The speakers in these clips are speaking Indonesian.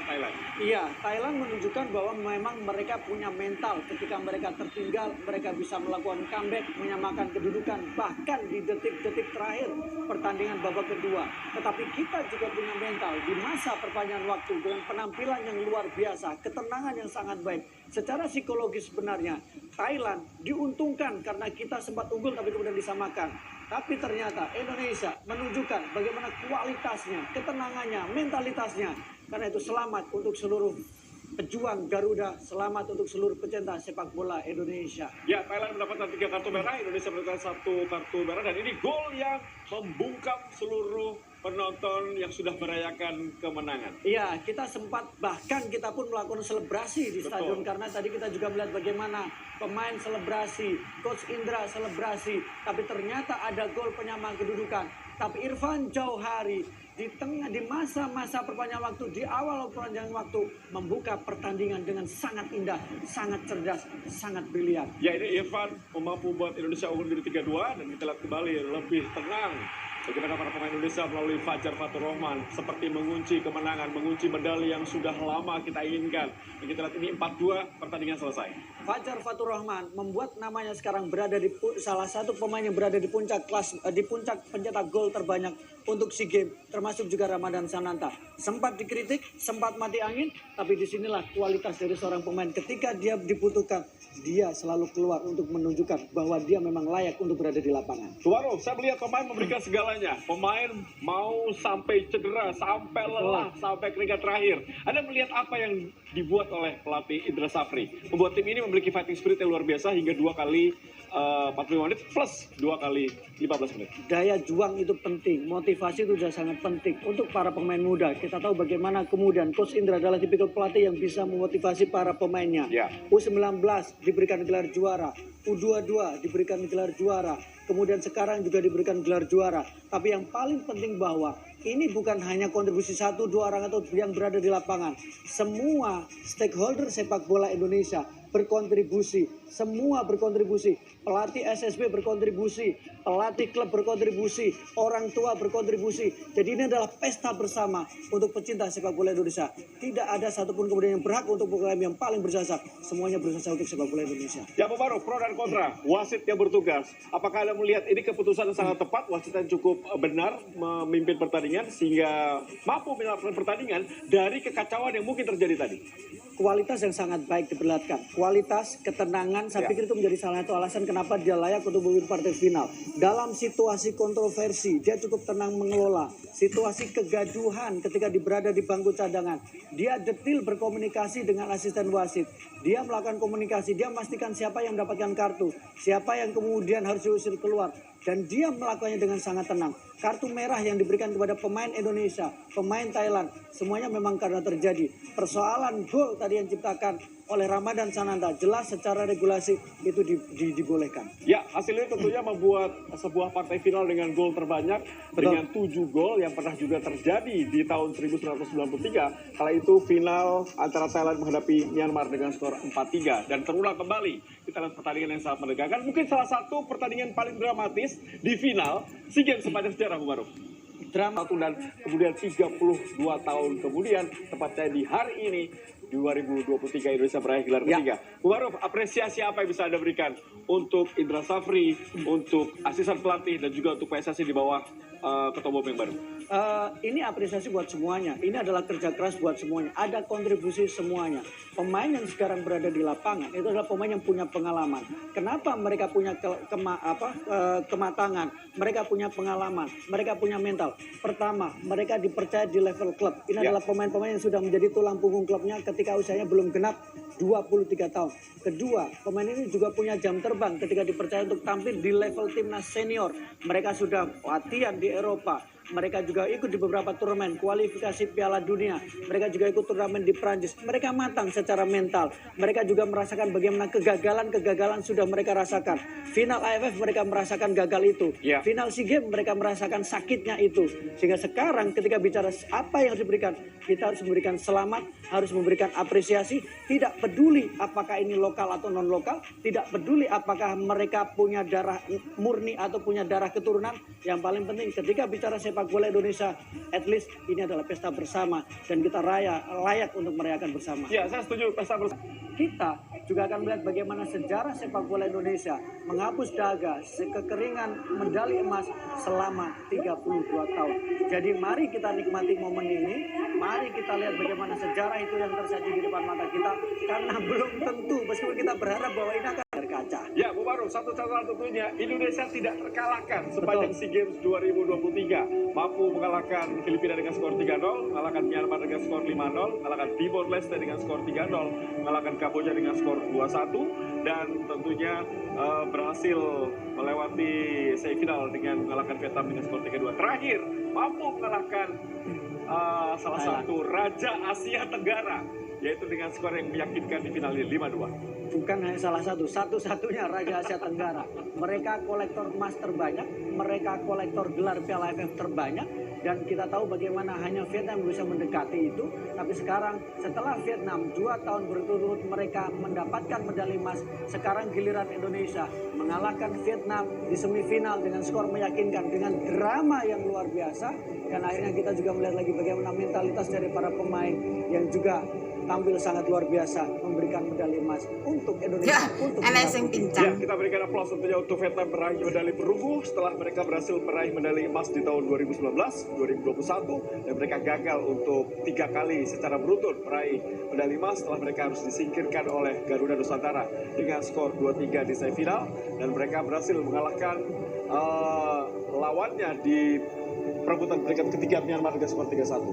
melawan Thailand. Iya, Thailand menunjukkan bahwa memang mereka punya mental. Ketika mereka tertinggal, mereka bisa melakukan comeback, menyamakan kedudukan, bahkan di detik-detik terakhir pertandingan babak kedua. Tetapi kita juga punya mental di masa perpanjangan waktu dengan penampilan yang luar biasa, ketenangan yang sangat baik. Secara psikologis sebenarnya, Thailand diuntungkan karena kita sempat unggul tapi kemudian disamakan. Tapi ternyata Indonesia menunjukkan bagaimana kualitasnya, ketenangannya, mentalitasnya. Karena itu selamat untuk seluruh pejuang Garuda, selamat untuk seluruh pecinta sepak bola Indonesia. Ya, Thailand mendapatkan 3 kartu merah, Indonesia mendapatkan 1 kartu merah, dan ini gol yang membungkam seluruh penonton yang sudah merayakan kemenangan. Iya, kita sempat bahkan kita pun melakukan selebrasi di stadion. Karena tadi kita juga melihat bagaimana pemain selebrasi, Coach Indra selebrasi, tapi ternyata ada gol penyamaan kedudukan. Tapi Irfan Jauhari di masa-masa perpanjangan waktu, di awal perpanjangan waktu, membuka pertandingan dengan sangat indah, sangat cerdas, sangat brilian. Ya, ini Irfan mampu membuat Indonesia unggul di 3-2, dan kita lihat kembali lebih tenang bagaimana para pemain Indonesia melalui Fajar Fatur Rahman seperti mengunci kemenangan, mengunci medali yang sudah lama kita inginkan. Dan kita lihat ini 4-2, pertandingan selesai. Fajar Fatur Rahman membuat namanya sekarang berada di salah satu pemain yang berada di puncak pencetak gol terbanyak untuk SEA Games, termasuk juga Ramadan Sananta. Sempat dikritik, sempat mati angin, tapi disinilah kualitas dari seorang pemain. Ketika dia dibutuhkan, dia selalu keluar untuk menunjukkan bahwa dia memang layak untuk berada di lapangan. Tuaro, saya melihat pemain memberikan segalanya. Pemain mau sampai cedera, sampai lelah, sampai keringat terakhir. Anda melihat apa yang dibuat oleh pelatih Indra Safri? Membuat tim ini memiliki fighting spirit yang luar biasa hingga 2 kali 45 menit plus 2 kali 15 menit. Daya juang itu penting, motivasi itu sudah sangat penting untuk para pemain muda. Kita tahu bagaimana kemudian Coach Indra adalah tipikal pelatih yang bisa memotivasi para pemainnya. Ya. U19 diberikan gelar juara, U22 diberikan gelar juara, kemudian sekarang juga diberikan gelar juara. Tapi yang paling penting bahwa ini bukan hanya kontribusi 1-2 orang atau yang berada di lapangan. Semua stakeholder sepak bola Indonesia berkontribusi, semua berkontribusi. Pelatih SSB berkontribusi, pelatih klub berkontribusi, orang tua berkontribusi. Jadi ini adalah pesta bersama untuk pecinta sepak bola Indonesia. Tidak ada satupun kemudian yang berhak untuk program yang paling berjasa. Semuanya berjasa untuk sepak bola Indonesia. Ya, Pak Baru, pro dan kontra, wasit yang bertugas. Apakah Anda melihat ini keputusan yang sangat tepat, wasit yang cukup benar memimpin pertandingan sehingga mampu menyelamatkan pertandingan dari kekacauan yang mungkin terjadi tadi? Kualitas yang sangat baik diperlihatkan. Kualitas, ketenangan, saya pikir itu menjadi salah satu alasan kenapa dia layak untuk memimpin partai final. Dalam situasi kontroversi, dia cukup tenang mengelola. Situasi kegaduhan ketika berada di bangku cadangan, dia detil berkomunikasi dengan asisten wasit. Dia melakukan komunikasi, dia memastikan siapa yang mendapatkan kartu, siapa yang kemudian harus diusir keluar. Dan dia melakukannya dengan sangat tenang. Kartu merah yang diberikan kepada pemain Indonesia, pemain Thailand, semuanya memang karena terjadi. Persoalan gol tadi yang diciptakan oleh Ramadan Sananta, jelas secara regulasi itu dibolehkan. Ya, hasilnya tentunya membuat sebuah partai final dengan gol terbanyak. Betul. Dengan 7 gol yang pernah juga terjadi di tahun 1993. Kala itu final antara Thailand menghadapi Myanmar dengan skor 4-3. Dan terulang kembali. Kita lihat pertandingan yang sangat menegangkan. Mungkin salah satu pertandingan paling dramatis di final SEA Games sepanjang sejarah, Bu Baru. Drama, dan kemudian 32 tahun kemudian, tepatnya di hari ini, 2023 Indonesia meraih gelar ketiga. Bu Maruf, apresiasi apa yang bisa Anda berikan untuk Indra Safri, untuk asisten pelatih, dan juga untuk PSSI di bawah ketua umum yang baru? Ini apresiasi buat semuanya. Ini adalah kerja keras buat semuanya. Ada kontribusi semuanya. Pemain yang sekarang berada di lapangan itu adalah pemain yang punya pengalaman. Kenapa mereka punya kematangan? Mereka punya pengalaman. Mereka punya mental. Pertama, mereka dipercaya di level klub. Ini adalah pemain-pemain yang sudah menjadi tulang punggung klubnya ketika usianya belum genap 23 tahun. Kedua, pemain ini juga punya jam terbang ketika dipercaya untuk tampil di level timnas senior. Mereka sudah latihan di Eropa. Mereka juga ikut di beberapa turnamen kualifikasi Piala Dunia. Mereka juga ikut turnamen di Prancis. Mereka matang secara mental. Mereka juga merasakan bagaimana kegagalan sudah mereka rasakan. Final AFF mereka merasakan gagal itu. Final SEA Games mereka merasakan sakitnya itu. Sehingga sekarang ketika bicara apa yang harus diberikan, kita harus memberikan selamat, harus memberikan apresiasi. Tidak peduli apakah ini lokal atau non lokal, tidak peduli apakah mereka punya darah murni atau punya darah keturunan. Yang paling penting ketika bicara sepak sepak bola Indonesia, at least ini adalah pesta bersama dan kita layak untuk merayakan bersama. Ya, saya setuju pesta bersama. Kita juga akan melihat bagaimana sejarah sepak bola Indonesia menghapus dahaga kekeringan medali emas selama 32 tahun. Jadi mari kita nikmati momen ini, mari kita lihat bagaimana sejarah itu yang tersaji di depan mata kita, karena belum tentu, meskipun kita berharap bahwa ini akan berkaca. Ya, Bu Baru, satu catatan tentunya Indonesia tidak terkalahkan sepanjang SEA Games 2023. Mampu mengalahkan Filipina dengan skor 3-0, mengalahkan Myanmar dengan skor 5-0, mengalahkan Timor Leste dengan skor 3-0, mengalahkan Kamboja dengan skor 2-1, dan tentunya berhasil melewati semifinal dengan mengalahkan Vietnam dengan skor 3-2. Terakhir, mampu mengalahkan salah satu Raja Asia Tenggara, yaitu dengan skor yang meyakinkan di final ini 5-2. Bukan hanya salah satu-satunya Raja Asia Tenggara. Mereka kolektor emas terbanyak, mereka kolektor gelar Piala AFF terbanyak, dan kita tahu bagaimana hanya Vietnam bisa mendekati itu. Tapi sekarang setelah Vietnam 2 tahun berturut-turut mereka mendapatkan medali emas, sekarang giliran Indonesia mengalahkan Vietnam di semifinal dengan skor meyakinkan, dengan drama yang luar biasa. Dan akhirnya kita juga melihat lagi bagaimana mentalitas dari para pemain yang juga tampil sangat luar biasa, memberikan medali emas untuk Indonesia. Ya, kita berikan aplaus tentunya untuk Vietnam meraih medali perunggu setelah mereka berhasil meraih medali emas di tahun 2019, 2021, dan mereka gagal untuk 3 kali secara beruntun meraih medali emas setelah mereka harus disingkirkan oleh Garuda Nusantara dengan skor 2-3 di semifinal, dan mereka berhasil mengalahkan lawannya di perebutan peringkat ketiga Myanmar dengan skor 3-1.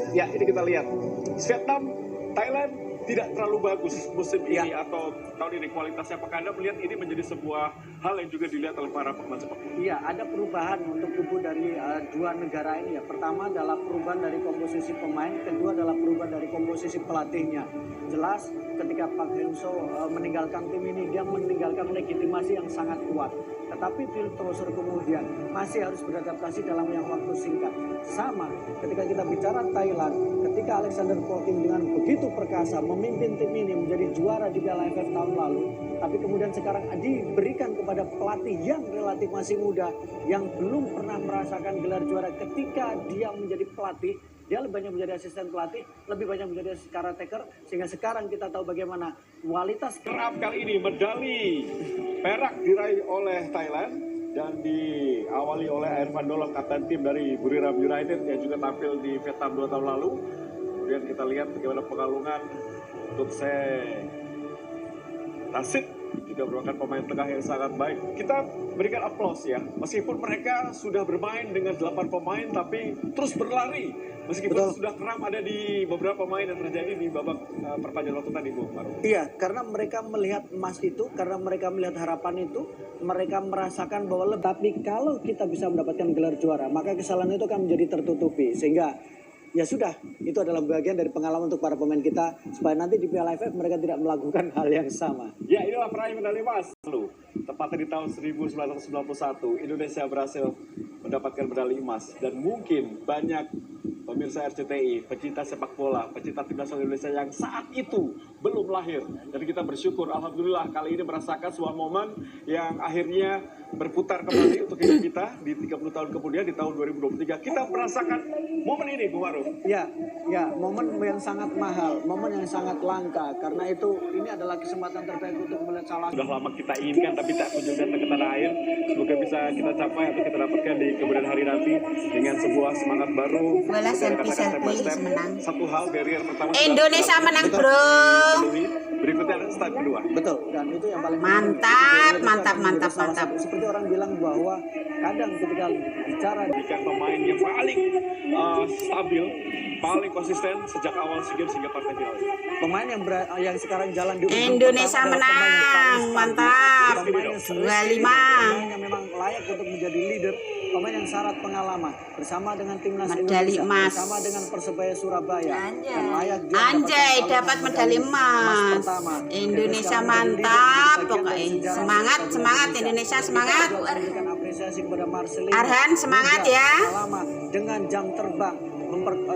Ya, ini kita lihat Vietnam, Thailand tidak terlalu bagus musim ini atau tahun ini kualitasnya. Apakah Anda melihat ini menjadi sebuah hal yang juga dilihat oleh para pemain sepak bola? Iya, ada perubahan untuk kubu dari dua negara ini ya. Pertama adalah perubahan dari komposisi pemain, kedua adalah perubahan dari komposisi pelatihnya. Jelas ketika Pak Heng-seo meninggalkan tim ini, dia meninggalkan legitimasi yang sangat kuat. Tetapi Phil Trosor kemudian masih harus beradaptasi dalam yang waktu singkat. Sama ketika kita bicara Thailand, ketika Alexander Poking dengan begitu perkasa memimpin tim ini menjadi juara di Piala AFF tahun lalu, tapi kemudian sekarang diberikan kepada pelatih yang relatif masih muda, yang belum pernah merasakan gelar juara. Ketika dia menjadi pelatih, dia lebih banyak menjadi asisten pelatih, lebih banyak menjadi caretaker, sehingga sekarang kita tahu bagaimana kualitas. Kerap kali ini medali perak diraih oleh Thailand dan diawali oleh Irfan Dolong, kapten tim dari Buriram United yang juga tampil di Vietnam 2 tahun lalu. Kemudian kita lihat bagaimana pengalungan untuk Tasit, juga merupakan pemain tengah yang sangat baik. Kita berikan aplaus ya, meskipun mereka sudah bermain dengan 8 pemain tapi terus berlari. Meskipun sudah keram ada di beberapa pemain yang terjadi di babak perpanjangan waktu tadi, Bu Baru. Iya, karena mereka melihat emas itu, karena mereka melihat harapan itu, mereka merasakan bahwa tapi kalau kita bisa mendapatkan gelar juara, maka kesalahan itu akan menjadi tertutupi. Sehingga ya sudah, itu adalah bagian dari pengalaman untuk para pemain kita, supaya nanti di Piala AFF mereka tidak melakukan hal yang sama. Ya, inilah peraih medali emas. Lalu, tepatnya di tahun 1991, Indonesia berhasil mendapatkan medali emas. Dan mungkin banyak pemirsa RCTI, pecinta sepak bola, pecinta timnas Indonesia yang saat itu belum lahir. Dan kita bersyukur, alhamdulillah kali ini merasakan sebuah momen yang akhirnya berputar kembali untuk hidup kita di 30 tahun kemudian di tahun 2023. Kita merasakan momen ini, Bu Maru. Ya, momen yang sangat mahal, momen yang sangat langka. Karena itu ini adalah kesempatan terbaik untuk melihat salah. Sudah lama kita inginkan tapi tak kunjung datang ke tanah air. Semoga bisa kita capai atau kita dapatkan di kemudian hari nanti dengan sebuah semangat baru. Selfie menang. Satu hal barrier pertama. Indonesia menang, bro. Berikutnya ada start kedua. Betul, dan itu yang paling mantap. Seperti orang bilang bahwa kadang ketika bicara dengan pemain yang paling stabil, paling konsisten sejak awal SEA Games hingga partai final. Pemain yang sekarang jalan di Indonesia menang, mantap. 25. Pemain yang memang layak untuk menjadi leader, pemain yang syarat pengalaman bersama dengan timnas medali Indonesia, emas bersama dengan Persebaya Surabaya. Dan layak Anjay dapat medali emas. Indonesia mantap pokoknya. Semangat Indonesia, semangat. Memberikan apresiasi kepada Marcelino. Arhan semangat ya. Dengan jam terbang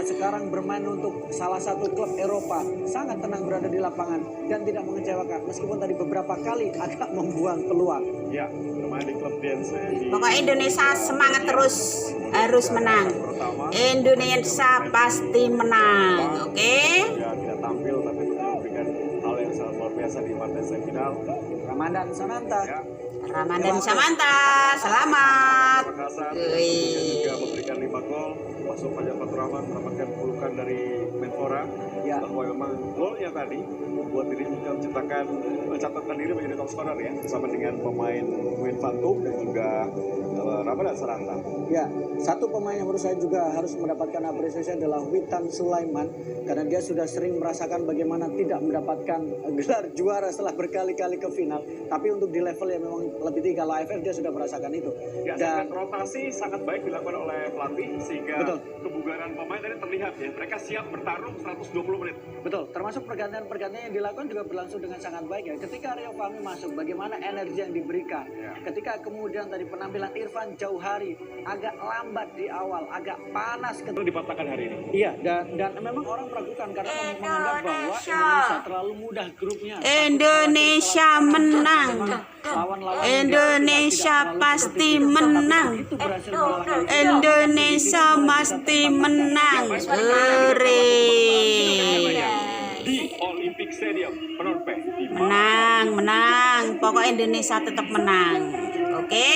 sekarang bermain untuk salah satu klub Eropa, sangat tenang berada di lapangan dan tidak mengecewakan meskipun tadi beberapa kali agak membuang peluang. Ya, bermain di klub Dense di Pokoknya Indonesia semangat terus, harus menang. pertama. Indonesia pasti menang, oke? Ya, tidak tampil tapi tentu memberikan hal yang sangat luar biasa di partai semifinal. Ramadan Sananta. Ya, Ramadan Samanta, selamat. Makassar Wih. juga memberikan 5 gol. Masuk Fajar Fatur Rahman mendapatkan pelukan dari Menpora Ya. bahwa memang golnya tadi membuat diri mencatatkan diri menjadi top scorer ya bersama dengan pemain Win Fantum dan juga Ramadan Sananta. Ya, satu pemain yang menurut saya juga harus mendapatkan apresiasi adalah Witan Sulaiman karena dia sudah sering merasakan bagaimana tidak mendapatkan gelar juara setelah berkali-kali ke final. Tapi untuk di level yang memang lebih tinggi kalau AFF dia sudah merasakan itu. Ya, Dan rotasi sangat baik dilakukan oleh pelatih sehingga Betul. kebugaran pemain tadi terlihat ya. Mereka siap bertarung 120 menit. betul, termasuk pergantian-pergantian yang dilakukan juga berlangsung dengan sangat baik ya. Ketika Rio Fahmi masuk, bagaimana energi yang diberikan. Ya. Ketika kemudian tadi penampilan Irfan Jauhari agak lambat di awal, agak panas Itu dipatahkan hari ini. Iya, dan memang orang meragukan karena menganggap bahwa Indonesia terlalu mudah grupnya. Indonesia menang. Lawan-lawan Indonesia pasti menang. itu berhasil mengalahkan Indonesia pasti menang. Hore. Di Olympic Stadium, Phnom Penh. Di Menang, menang. Pokoknya Indonesia tetap menang. Oke?